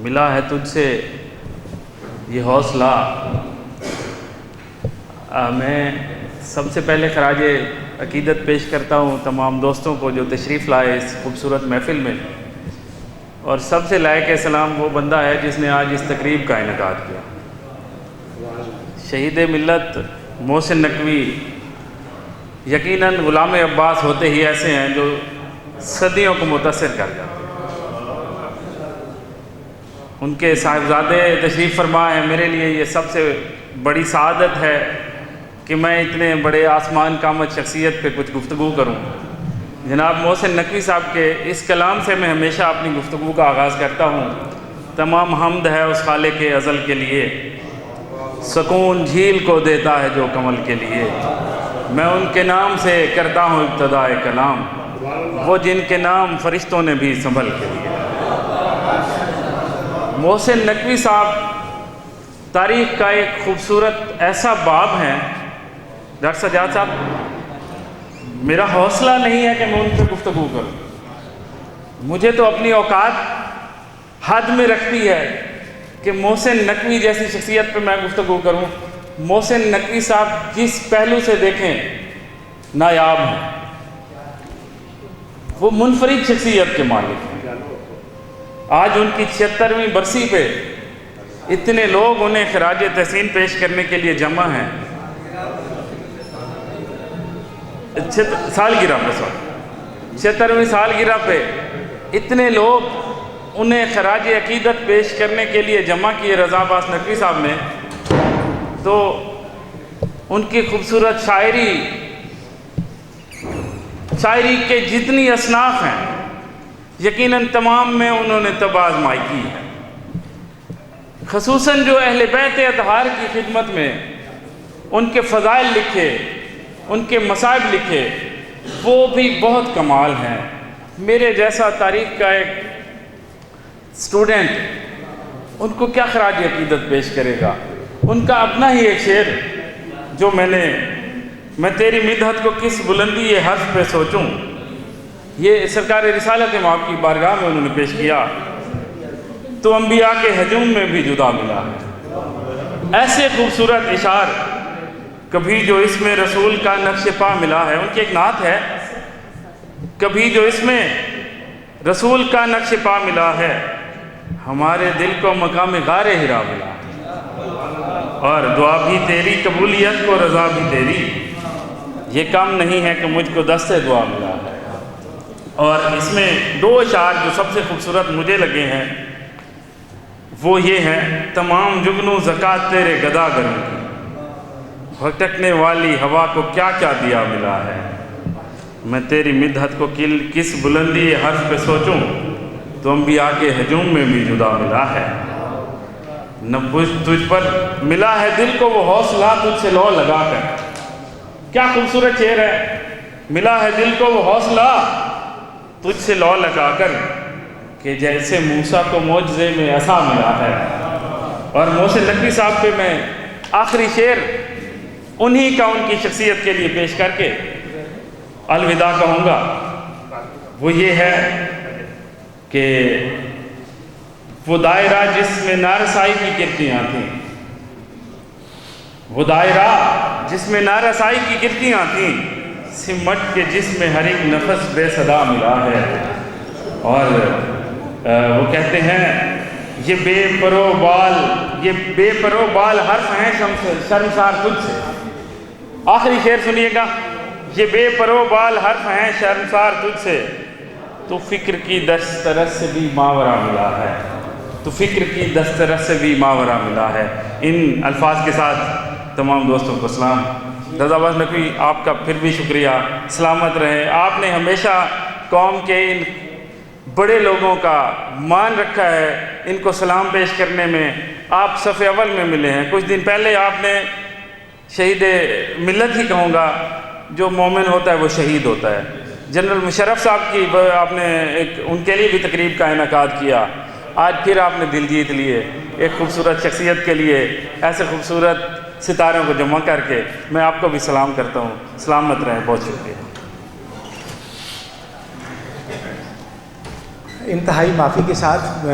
ملا ہے تجھ سے یہ حوصلہ۔ میں سب سے پہلے خراج عقیدت پیش کرتا ہوں تمام دوستوں کو جو تشریف لائے اس خوبصورت محفل میں، اور سب سے لائق سلام وہ بندہ ہے جس نے آج اس تقریب کا انعقاد کیا۔ شہید ملت محسن نقوی یقیناً غلام عباس ہوتے ہی ایسے ہیں جو صدیوں کو متاثر کر جاتے ہیں۔ ان کے صاحبزادے تشریف فرما ہیں، میرے لیے یہ سب سے بڑی سعادت ہے کہ میں اتنے بڑے آسمان کامت شخصیت پہ کچھ گفتگو کروں۔ جناب محسن نقوی صاحب کے اس کلام سے میں ہمیشہ اپنی گفتگو کا آغاز کرتا ہوں۔ تمام حمد ہے اس خالق ازل کے لیے، سکون جھیل کو دیتا ہے جو کمل کے لیے۔ میں ان کے نام سے کرتا ہوں ابتدائے کلام، وہ جن کے نام فرشتوں نے بھی سنبھل کے لیے۔ محسن نقوی صاحب تاریخ کا ایک خوبصورت ایسا باب ہے۔ ڈاکٹر سجاد صاحب، میرا حوصلہ نہیں ہے کہ میں ان پہ گفتگو کروں، مجھے تو اپنی اوقات حد میں رکھتی ہے کہ محسن نقوی جیسی شخصیت پہ میں گفتگو کروں۔ محسن نقوی صاحب جس پہلو سے دیکھیں نایاب ہیں، وہ منفرد شخصیت کے مالک ہیں۔ آج ان کی 76ویں برسی پہ اتنے لوگ انہیں خراج تحسین پیش کرنے کے لیے جمع ہیں۔ سالگرہ پہ 76ویں سالگرہ پہ اتنے لوگ انہیں خراج عقیدت پیش کرنے کے لیے جمع کیے رضا عباس نقوی صاحب نے، تو ان کی خوبصورت شاعری کے جتنی اصناف ہیں یقیناً تمام میں انہوں نے طب آزمائی کی ہے۔ خصوصاً جو اہل بیت اطہار کی خدمت میں ان کے فضائل لکھے، ان کے مصائب لکھے، وہ بھی بہت کمال ہیں۔ میرے جیسا تاریخ کا ایک اسٹوڈنٹ ان کو کیا خراج عقیدت پیش کرے گا؟ ان کا اپنا ہی ایک شعر جو میں تیری مدحت کو کس بلندی یہ حرف پہ سوچوں، یہ سرکار رسالت مآب کی بارگاہ میں انہوں نے پیش کیا۔ تو انبیاء کے ہجوم میں بھی جدا ملا ہے۔ ایسے خوبصورت اشعار، کبھی جو اس میں رسول کا نقش پا ملا ہے، ان کی ایک نعت ہے، کبھی جو اس میں رسول کا نقش پا ملا ہے، ہمارے دل کو مقام غار ہرا ملا ہے، اور دعا بھی تیری قبولیت کو رضا بھی تیری، یہ کم نہیں ہے کہ مجھ کو دست دعا ملا ہے۔ اور اس میں دو اشعار جو سب سے خوبصورت مجھے لگے ہیں وہ یہ ہیں، تمام جگنوں زکوٰۃ تیرے گدا گروں کی، بھٹکنے والی ہوا کو کیا کیا دیا ملا ہے، میں تیری مدحت کو کس بلندی حرف پہ سوچوں، تو انبیاء کے ہجوم میں بھی جدا ملا ہے۔ نہ تجھ پر ملا ہے دل کو وہ حوصلہ تجھ سے لو لگا کر۔ کیا خوبصورت شعر ہے، ملا ہے دل کو وہ حوصلہ تجھ سے لو لگا کر، کہ جیسے موسیٰ کو معجزے میں عصا ملا ہے۔ اور محسن نقوی صاحب پہ میں آخری شعر انہی کا ان کی شخصیت کے لیے پیش کر کے الوداع کہوں گا، وہ یہ ہے کہ وہ دائرہ جس میں نارسائی کی کرتیاں تھیں، وہ دائرہ جس میں نارسائی کی کرتیاں تھیں، سمٹ کے جس میں ہر ایک نفس بے صدا ملا ہے۔ اور وہ کہتے ہیں یہ بے پرو بال حرف ہیں شرمسار تجھ سے۔ آخری شعر سنیے گا، یہ بے پرو بال حرف ہیں شرمسار تجھ سے، تو فکر کی دسترس سے بھی ماورا ملا ہے، تو فکر کی دسترس سے بھی ماورا ملا ہے۔ ان الفاظ کے ساتھ تمام دوستوں کو سلام۔ رضا عباس نقوی، آپ کا پھر بھی شکریہ، سلامت رہیں۔ آپ نے ہمیشہ قوم کے ان بڑے لوگوں کا مان رکھا ہے، ان کو سلام پیش کرنے میں آپ صف اول میں ملے ہیں۔ کچھ دن پہلے آپ نے شہید ملت ہی کہوں گا، جو مومن ہوتا ہے وہ شہید ہوتا ہے، جنرل مشرف صاحب کی آپ نے ان کے لیے بھی تقریب کا انعقاد کیا۔ آج پھر آپ نے دل جیت لیے ایک خوبصورت شخصیت کے لیے، ایسے خوبصورت ستاروں کو جمع کر کے میں آپ کو بھی سلام کرتا ہوں۔ سلامت رہیں، بہت شکریہ۔ انتہائی معافی کے ساتھ